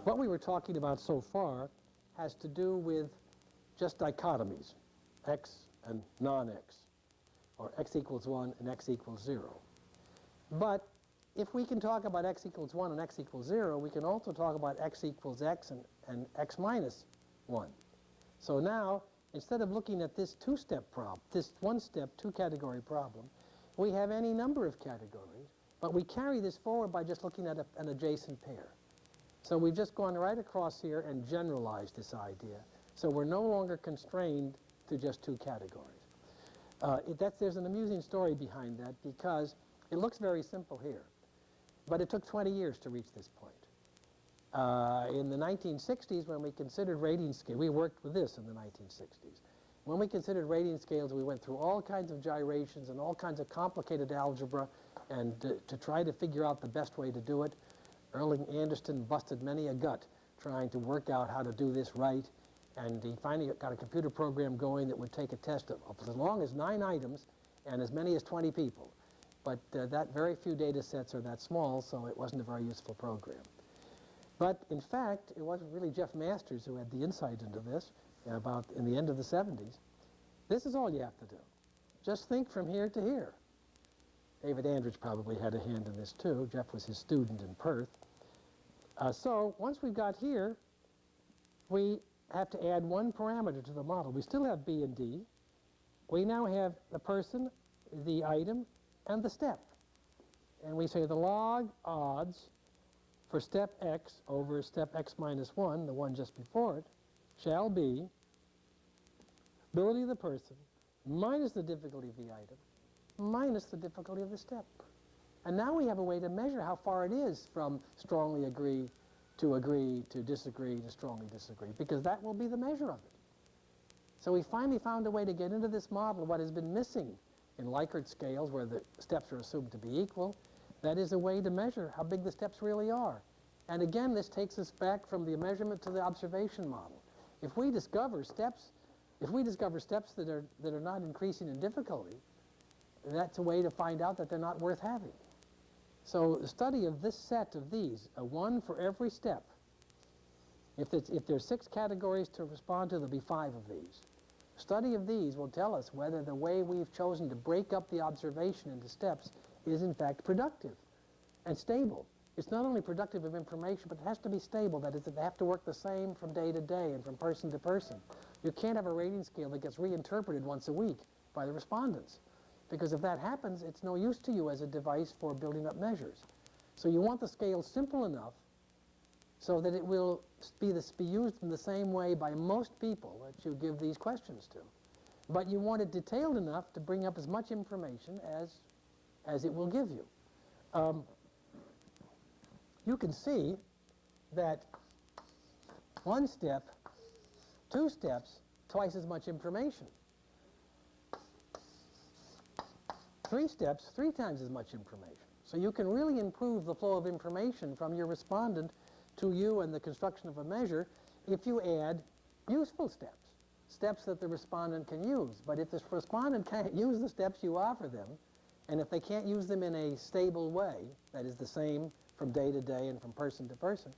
What we were talking about so far has to do with just dichotomies, x and non-x, or x equals 1 and x equals 0. But if we can talk about x equals 1 and x equals 0, we can also talk about x equals x and x minus 1. So now, instead of looking at this two-step problem, this one-step, two-category problem, we have any number of categories, but we carry this forward by just looking at an adjacent pair. So we've just gone right across here and generalized this idea. So we're no longer constrained to just two categories. There's an amusing story behind that because it looks very simple here. But it took 20 years to reach this point. In the 1960s, when we considered rating scales, we worked with this in the 1960s. When we considered rating scales, we went through all kinds of gyrations and all kinds of complicated algebra and to try to figure out the best way to do it. Erling Anderson busted many a gut trying to work out how to do this right, and he finally got a computer program going that would take a test of as long as 9 items and as many as 20 people. But that very few data sets are that small, so it wasn't a very useful program. But in fact, it wasn't really Jeff Masters who had the insight into this about in the end of the 70s. This is all you have to do. Just think from here to here. David Andrich probably had a hand in this too. Jeff was his student in Perth. So once we've got here, we have to add one parameter to the model. We still have B and D. We now have the person, the item, and the step. And we say the log odds for step x over step x minus 1, the one just before it, shall be ability of the person minus the difficulty of the item minus the difficulty of the step. And now we have a way to measure how far it is from strongly agree to disagree to strongly disagree, because that will be the measure of it. So we finally found a way to get into this model what has been missing in Likert scales where the steps are assumed to be equal. That is a way to measure how big the steps really are. And again, this takes us back from the measurement to the observation model. If we discover steps that are not increasing in difficulty, that's a way to find out that they're not worth having. So the study of this set of these, a one for every step, if there's 6 categories to respond to, there'll be 5 of these. Study of these will tell us whether the way we've chosen to break up the observation into steps is in fact productive and stable. It's not only productive of information, but it has to be stable. That is, they have to work the same from day to day and from person to person. You can't have a rating scale that gets reinterpreted once a week by the respondents, because if that happens, it's no use to you as a device for building up measures. So you want the scale simple enough so that it will be used in the same way by most people that you give these questions to. But you want it detailed enough to bring up as much information as it will give you. You can see that 1 step, 2 steps, twice as much information. 3 steps, 3 times as much information. So you can really improve the flow of information from your respondent to you and the construction of a measure if you add useful steps, steps that the respondent can use. But if the respondent can't use the steps you offer them, and if they can't use them in a stable way, that is the same from day to day and from person to person,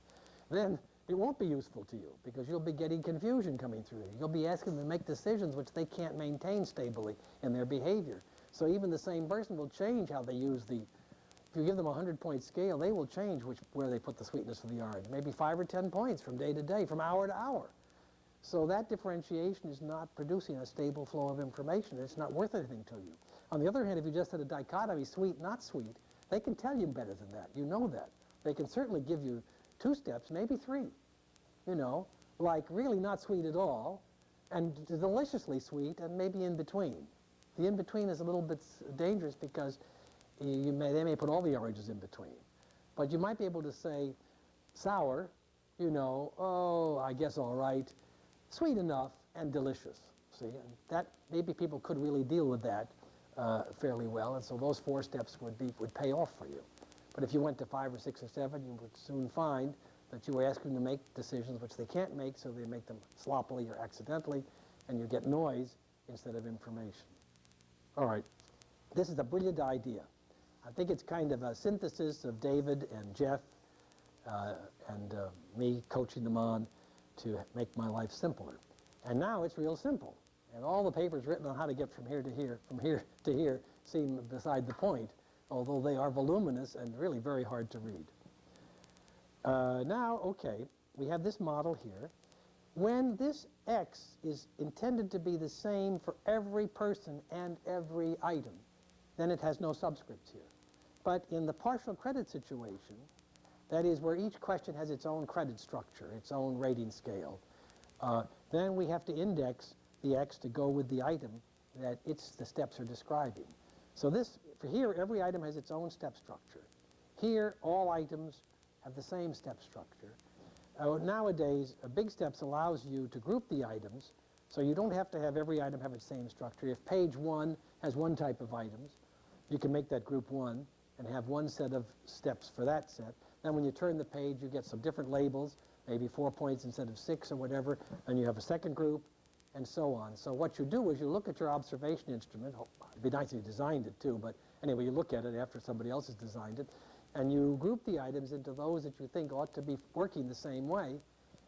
then it won't be useful to you because you'll be getting confusion coming through there. You'll be asking them to make decisions which they can't maintain stably in their behavior. So even the same person will change how they use if you give them a 100-point scale, they will change where they put the sweetness of the orange. Maybe 5 or 10 points from day to day, from hour to hour. So that differentiation is not producing a stable flow of information. It's not worth anything to you. On the other hand, if you just had a dichotomy, sweet, not sweet, they can tell you better than that. You know that. They can certainly give you 2 steps, maybe 3. Like really not sweet at all, and deliciously sweet, and maybe in between. The in-between is a little bit dangerous because they may put all the oranges in between. But you might be able to say sour, oh, I guess all right, sweet enough, and delicious. See, and that maybe people could really deal with that fairly well, and so those 4 steps would pay off for you. But if you went to 5 or 6 or 7, you would soon find that you were asking them to make decisions which they can't make, so they make them sloppily or accidentally, and you get noise instead of information. All right, this is a brilliant idea. I think it's kind of a synthesis of David and Jeff and me coaching them on to make my life simpler. And now it's real simple. And all the papers written on how to get from here to here, from here to here, seem beside the point, although they are voluminous and really very hard to read. Now, okay, we have this model here. When this X is intended to be the same for every person and every item, then it has no subscripts here. But in the partial credit situation, that is where each question has its own credit structure, its own rating scale, then we have to index the X to go with the item that the steps are describing. So for here, every item has its own step structure. Here, all items have the same step structure. Nowadays, Big Steps allows you to group the items, so you don't have to have every item have its same structure. If page 1 has one type of items, you can make that group 1 and have one set of steps for that set. Then when you turn the page, you get some different labels, maybe 4 points instead of 6 or whatever, and you have a second group, and so on. So what you do is you look at your observation instrument. It'd be nice if you designed it too, but anyway, you look at it after somebody else has designed it, and you group the items into those that you think ought to be working the same way,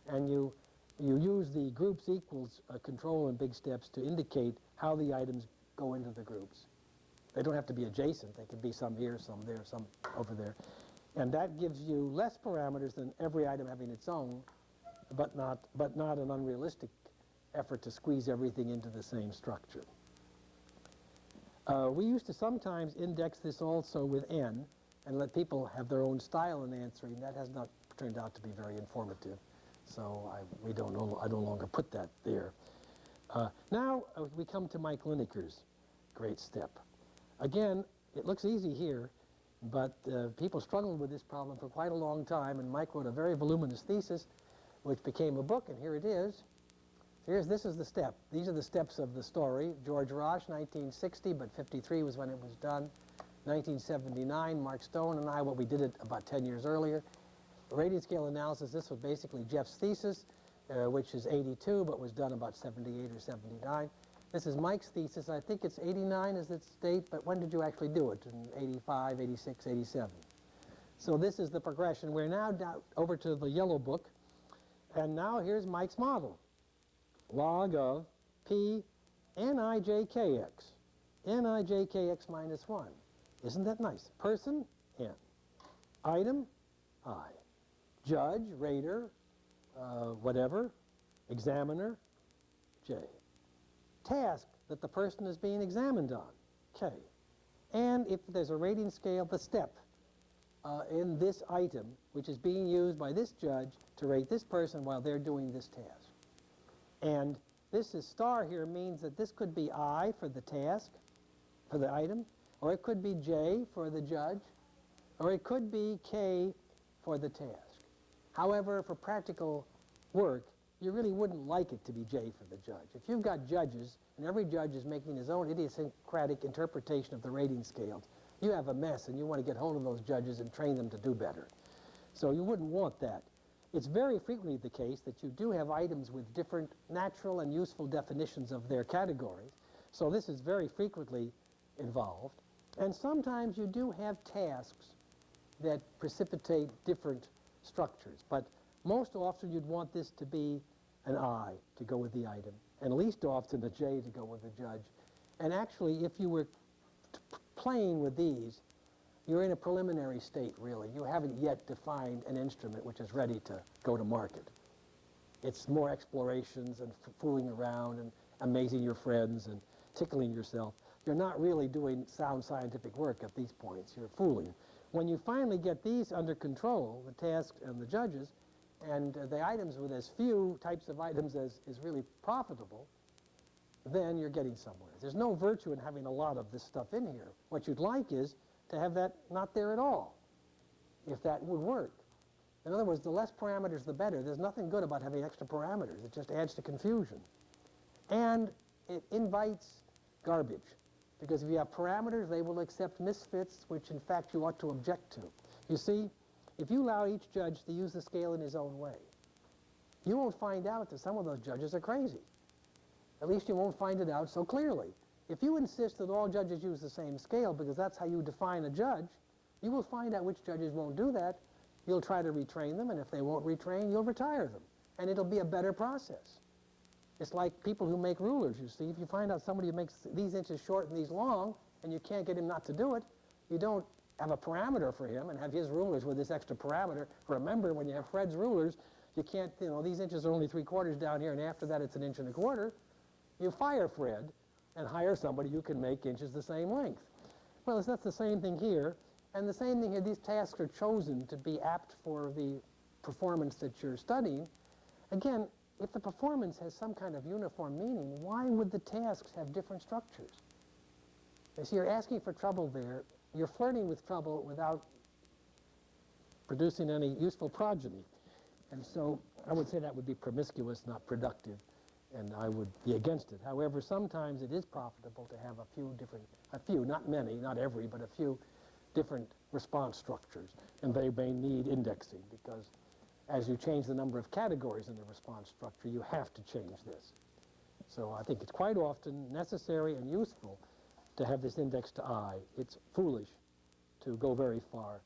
and you use the groups equals control in Big Steps to indicate how the items go into the groups. They don't have to be adjacent. They can be some here, some there, some over there. And that gives you less parameters than every item having its own, but not an unrealistic effort to squeeze everything into the same structure. We used to sometimes index this also with N and let people have their own style in answering. That has not turned out to be very informative, so I no longer put that there. Now we come to Mike Lineker's great step. Again, it looks easy here, but people struggled with this problem for quite a long time, and Mike wrote a very voluminous thesis, which became a book, and here it is. This is the step. These are the steps of the story. George Rasch, 1960, but 53 was when it was done. 1979, Mark Stone and I, we did it about 10 years earlier. The rating scale analysis, this was basically Jeff's thesis, which is 82, but was done about 78 or 79. This is Mike's thesis. I think it's 89 is its date, but when did you actually do it? In 85, 86, 87. So this is the progression. We're now down over to the yellow book, and now here's Mike's model. Log of P Nijkx, Nijkx minus 1. Isn't that nice? Person, N. Item, I. Judge, rater, whatever, examiner, J. Task that the person is being examined on, K. And if there's a rating scale, the step in this item, which is being used by this judge to rate this person while they're doing this task. And this is star here means that this could be I for the task, for the item, or it could be J for the judge, or it could be K for the task. However, for practical work, you really wouldn't like it to be J for the judge. If you've got judges, and every judge is making his own idiosyncratic interpretation of the rating scales, you have a mess, and you want to get hold of those judges and train them to do better. So you wouldn't want that. It's very frequently the case that you do have items with different natural and useful definitions of their categories. So this is very frequently involved. And sometimes you do have tasks that precipitate different structures. But most often you'd want this to be an I to go with the item, and least often a J to go with the judge. And actually, if you were playing with these, you're in a preliminary state, really. You haven't yet defined an instrument which is ready to go to market. It's more explorations and fooling around and amazing your friends and tickling yourself. You're not really doing sound scientific work at these points. You're fooling. When you finally get these under control, the tasks and the judges, and the items with as few types of items as is really profitable, then you're getting somewhere. There's no virtue in having a lot of this stuff in here. What you'd like is to have that not there at all, if that would work. In other words, the less parameters, the better. There's nothing good about having extra parameters. It just adds to confusion. And it invites garbage, because if you have parameters, they will accept misfits, which in fact you ought to object to. You see, if you allow each judge to use the scale in his own way, you won't find out that some of those judges are crazy. At least you won't find it out so clearly. If you insist that all judges use the same scale because that's how you define a judge, you will find out which judges won't do that, You'll try to retrain them, and if they won't retrain, you'll retire them. And it'll be a better process. It's like people who make rulers, you see. If you find out somebody who makes these inches short and these long, and you can't get him not to do it, you don't have a parameter for him and have his rulers with this extra parameter. Remember, when you have Fred's rulers, you can't, you know, these inches are only 3/4 down here, and after that it's 1 1/4 inches. You fire Fred and hire somebody who can make inches the same length. Well, that's the same thing here. And the same thing here, these tasks are chosen to be apt for the performance that you're studying. Again, if the performance has some kind of uniform meaning, why would the tasks have different structures? You see, you're asking for trouble there. You're flirting with trouble without producing any useful progeny. And so I would say that would be promiscuous, not productive, and I would be against it. However, sometimes it is profitable to have a few, not many, not every, but a few different response structures. And they may need indexing, because as you change the number of categories in the response structure, you have to change this. So I think it's quite often necessary and useful to have this index to I. It's foolish to go very far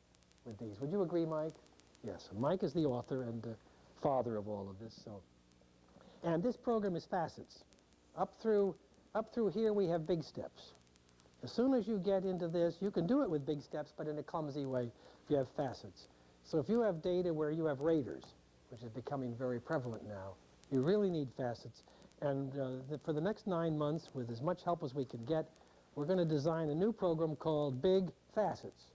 with these. Would you agree, Mike? Yes. Mike is the author and father of all of this. So, and this program is facets. Up through here we have big steps. As soon as you get into this, you can do it with big steps, but in a clumsy way if you have facets. So if you have data where you have raters, which is becoming very prevalent now, you really need facets. And for the next 9 months, with as much help as we can get, we're going to design a new program called Big Facets.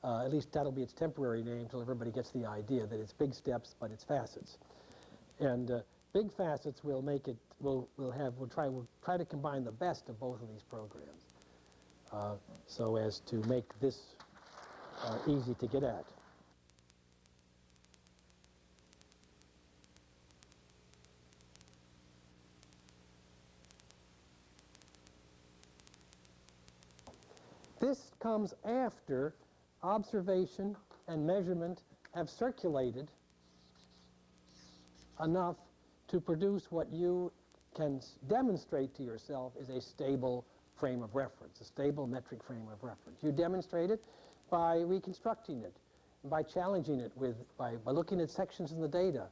At least that'll be its temporary name until everybody gets the idea that it's big steps, but it's facets. And Big Facets will make it. We'll try to combine the best of both of these programs, so as to make this easy to get at. This comes after observation and measurement have circulated enough to produce what you can demonstrate to yourself is a stable frame of reference, a stable metric frame of reference. You demonstrate it by reconstructing it, by challenging it by looking at sections in the data.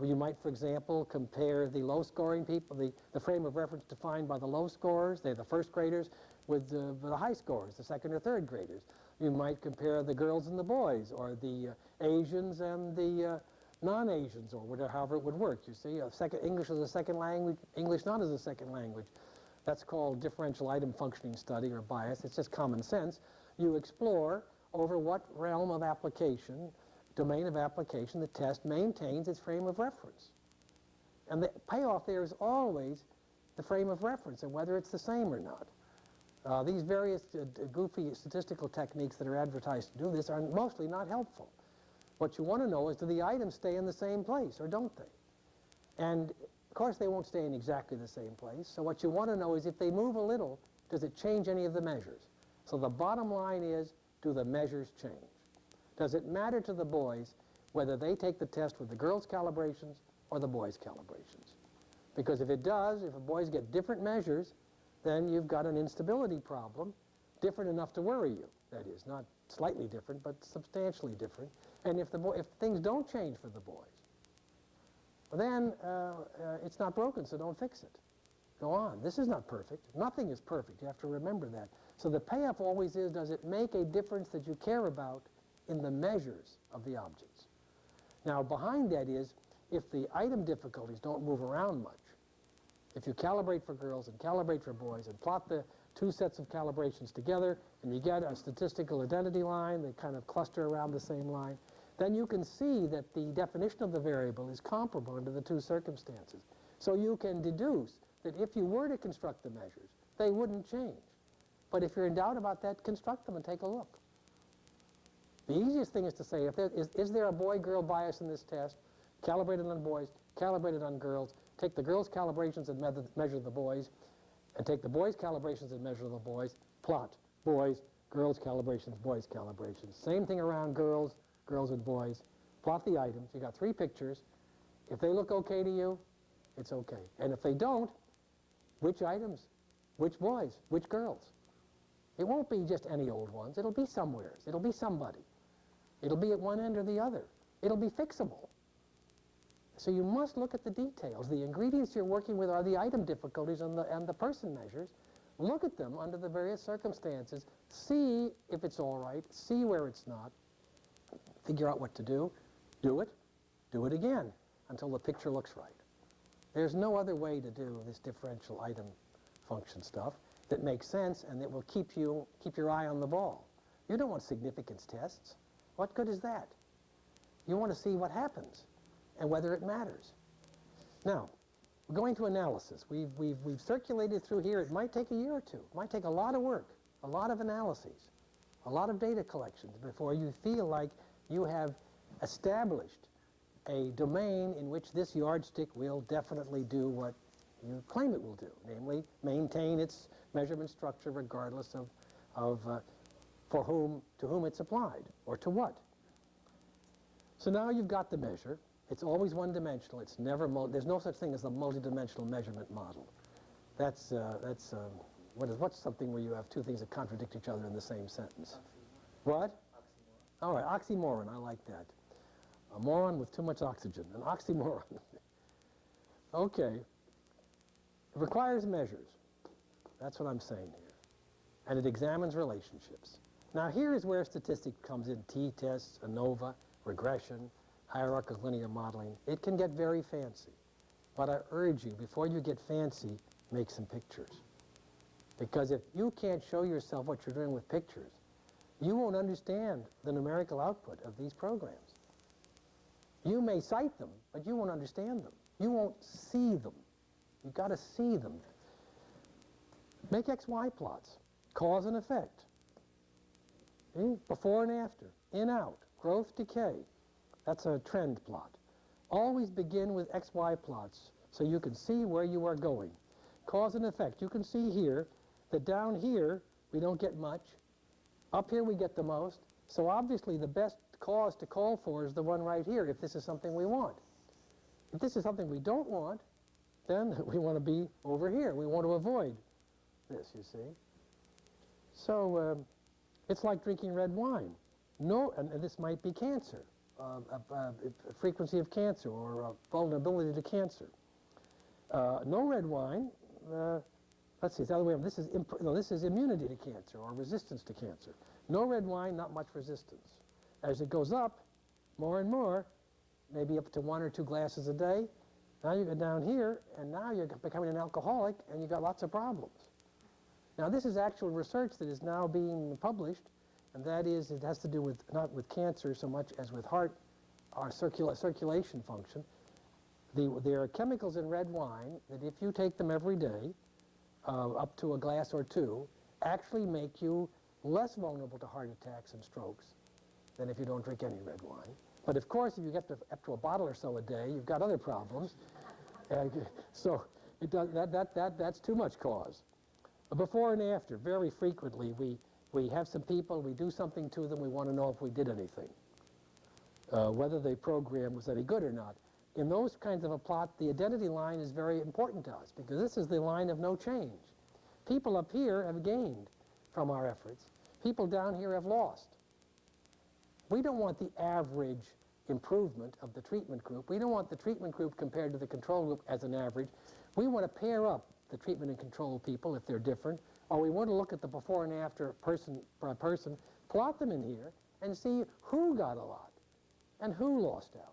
You might, for example, compare the low-scoring people, the frame of reference defined by the low scorers, they're the first graders, with the high scorers, the second or third graders. You might compare the girls and the boys, or the Asians and the non-Asians, or whatever, however it would work. You see, English as a second language, English not as a second language. That's called differential item functioning study, or bias. It's just common sense. You explore over what realm of application, domain of application, the test maintains its frame of reference. And the payoff there is always the frame of reference and whether it's the same or not. These various goofy statistical techniques that are advertised to do this are mostly not helpful. What you want to know is, do the items stay in the same place or don't they? And of course they won't stay in exactly the same place. So what you want to know is, if they move a little, does it change any of the measures? So the bottom line is, do the measures change? Does it matter to the boys whether they take the test with the girls' calibrations or the boys' calibrations? Because if it does, if the boys get different measures, then you've got an instability problem, different enough to worry you. That is, not slightly different, but substantially different. And if things don't change for the boys, then it's not broken, so don't fix it. Go on. This is not perfect. Nothing is perfect. You have to remember that. So the payoff always is, does it make a difference that you care about in the measures of the objects? Now, behind that is, if the item difficulties don't move around much, if you calibrate for girls and calibrate for boys and plot the two sets of calibrations together and you get a statistical identity line, they kind of cluster around the same line, then you can see that the definition of the variable is comparable under the two circumstances. So you can deduce that if you were to construct the measures, they wouldn't change. But if you're in doubt about that, construct them and take a look. The easiest thing is to say, is there a boy-girl bias in this test? Calibrated on boys, calibrated on girls. Take the girls' calibrations and measure the boys, and take the boys' calibrations and measure the boys. Plot boys, girls' calibrations, boys' calibrations. Same thing around girls and boys. Plot the items. You got 3 pictures. If they look okay to you, it's okay. And if they don't, which items? Which boys? Which girls? It won't be just any old ones. It'll be somewheres. It'll be somebody. It'll be at one end or the other. It'll be fixable. So you must look at the details. The ingredients you're working with are the item difficulties and the person measures. Look at them under the various circumstances. See if it's all right. See where it's not. Figure out what to do. Do it. Do it again until the picture looks right. There's no other way to do this differential item function stuff that makes sense and that will keep your eye on the ball. You don't want significance tests. What good is that? You want to see what happens and whether it matters. Now, going to analysis. We've circulated through here. It might take a year or two. It might take a lot of work, a lot of analyses, a lot of data collections before you feel like you have established a domain in which this yardstick will definitely do what you claim it will do, namely maintain its measurement structure regardless of to whom it's applied or to what. So now you've got the measure. It's always one-dimensional. It's never there's no such thing as a multidimensional measurement model. What's something where you have two things that contradict each other in the same sentence? What? Oxymoron. All right, oxymoron. I like that. A moron with too much oxygen. An oxymoron. Okay. It requires measures. That's what I'm saying here. And it examines relationships. Now here is where statistics comes in. T-tests, ANOVA, regression, hierarchical linear modeling. It can get very fancy. But I urge you, before you get fancy, make some pictures. Because if you can't show yourself what you're doing with pictures, you won't understand the numerical output of these programs. You may cite them, but you won't understand them. You won't see them. You've got to see them. Make XY plots, cause and effect. Before and after, in, out, growth, decay. That's a trend plot. Always begin with XY plots so you can see where you are going. Cause and effect. You can see here that down here we don't get much. Up here we get the most. So obviously the best cause to call for is the one right here if this is something we want. If this is something we don't want, then we want to be over here. We want to avoid this, you see. So it's like drinking red wine. No, and this might be cancer, frequency of cancer or vulnerability to cancer. No red wine, let's see, it's the other way around. This is immunity to cancer or resistance to cancer. No red wine, not much resistance. As it goes up, more and more, maybe up to 1 or 2 glasses a day, now you get down here, and now you're becoming an alcoholic, and you've got lots of problems. Now, this is actual research that is now being published, and that is, it has to do with, not with cancer so much as with heart, our circulation function. There are chemicals in red wine that if you take them every day, up to a glass or 2, actually make you less vulnerable to heart attacks and strokes than if you don't drink any red wine. But of course, if you get up to a bottle or so a day, you've got other problems. So it does, that's too much cause. Before and after, very frequently, we have some people, we do something to them, we want to know if we did anything, whether the program was any good or not. In those kinds of a plot, the identity line is very important to us because this is the line of no change. People up here have gained from our efforts. People down here have lost. We don't want the average improvement of the treatment group. We don't want the treatment group compared to the control group as an average. We want to pair up the treatment and control people if they're different, or we want to look at the before and after person by person, plot them in here, and see who got a lot and who lost out.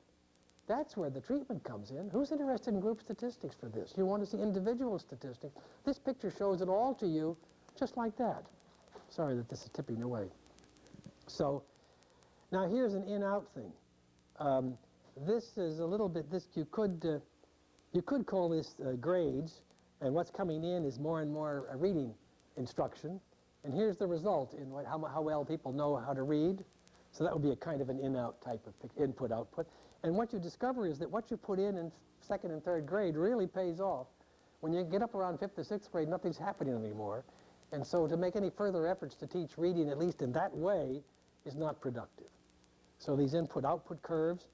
That's where the treatment comes in. Who's interested in group statistics for this? You want to see individual statistics. This picture shows it all to you just like that. Sorry that this is tipping away. So now here's an in-out thing. This is a little bit, you could call this grades, and what's coming in is more and more reading instruction. And here's the result in how well people know how to read. So that would be a kind of an in-out type of input-output. And what you discover is that what you put in 2nd and 3rd grade really pays off. When you get up around 5th or 6th grade, nothing's happening anymore. And so to make any further efforts to teach reading, at least in that way, is not productive. So these input-output curves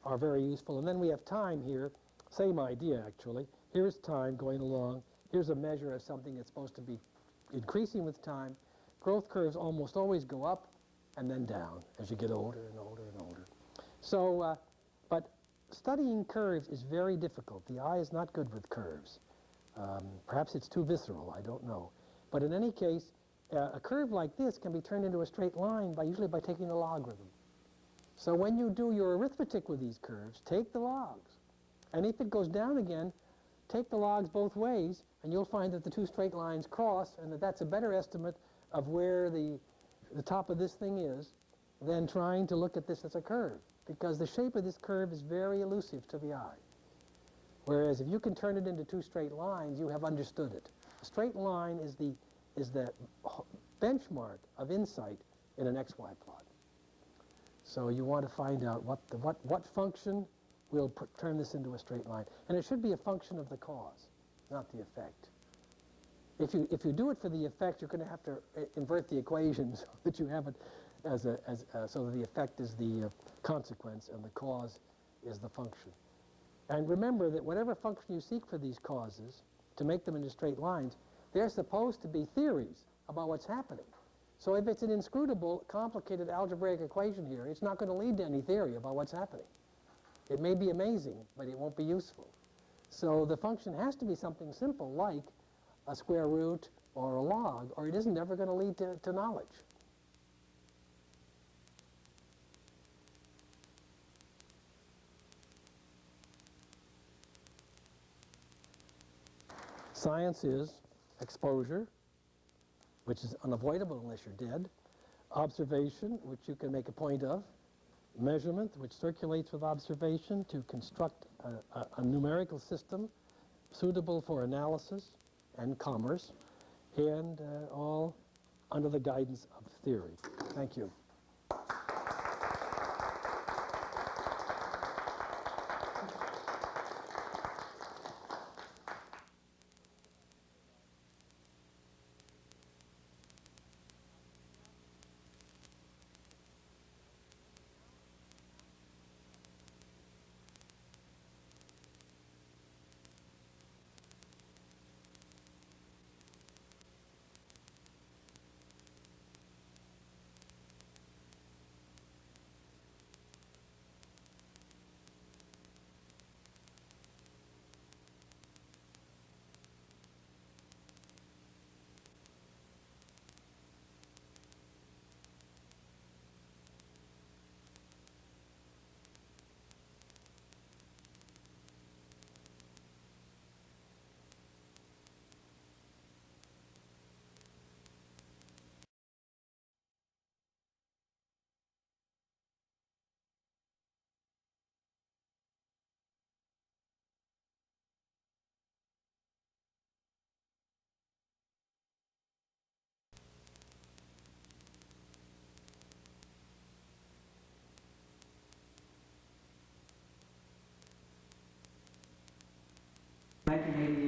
are very useful. And then we have time here. Same idea, actually. Here's time going along. Here's a measure of something that's supposed to be increasing with time. Growth curves almost always go up. and then down as you get older and older and older. So, but studying curves is very difficult. The eye is not good with curves. Perhaps it's too visceral, I don't know. But in any case, a curve like this can be turned into a straight line usually by taking the logarithm. So when you do your arithmetic with these curves, take the logs. And if it goes down again, take the logs both ways, and you'll find that the two straight lines cross, and that's a better estimate of where the top of this thing is than trying to look at this as a curve, because the shape of this curve is very elusive to the eye. Whereas if you can turn it into two straight lines, you have understood it. A straight line is the benchmark of insight in an XY plot. So you want to find out what function will turn this into a straight line. And it should be a function of the cause, not the effect. If you do it for the effect, you're going to have to invert the equation so that you have it so that the effect is the consequence and the cause is the function. And remember that whatever function you seek for these causes, to make them into straight lines, they're supposed to be theories about what's happening. So if it's an inscrutable, complicated algebraic equation here, it's not going to lead to any theory about what's happening. It may be amazing, but it won't be useful. So the function has to be something simple, like a square root or a log, or it isn't ever going to lead to knowledge. Science is exposure, which is unavoidable unless you're dead, observation, which you can make a point of, measurement, which circulates with observation to construct a numerical system suitable for analysis and commerce, and all under the guidance of theory. Thank you. In 1980,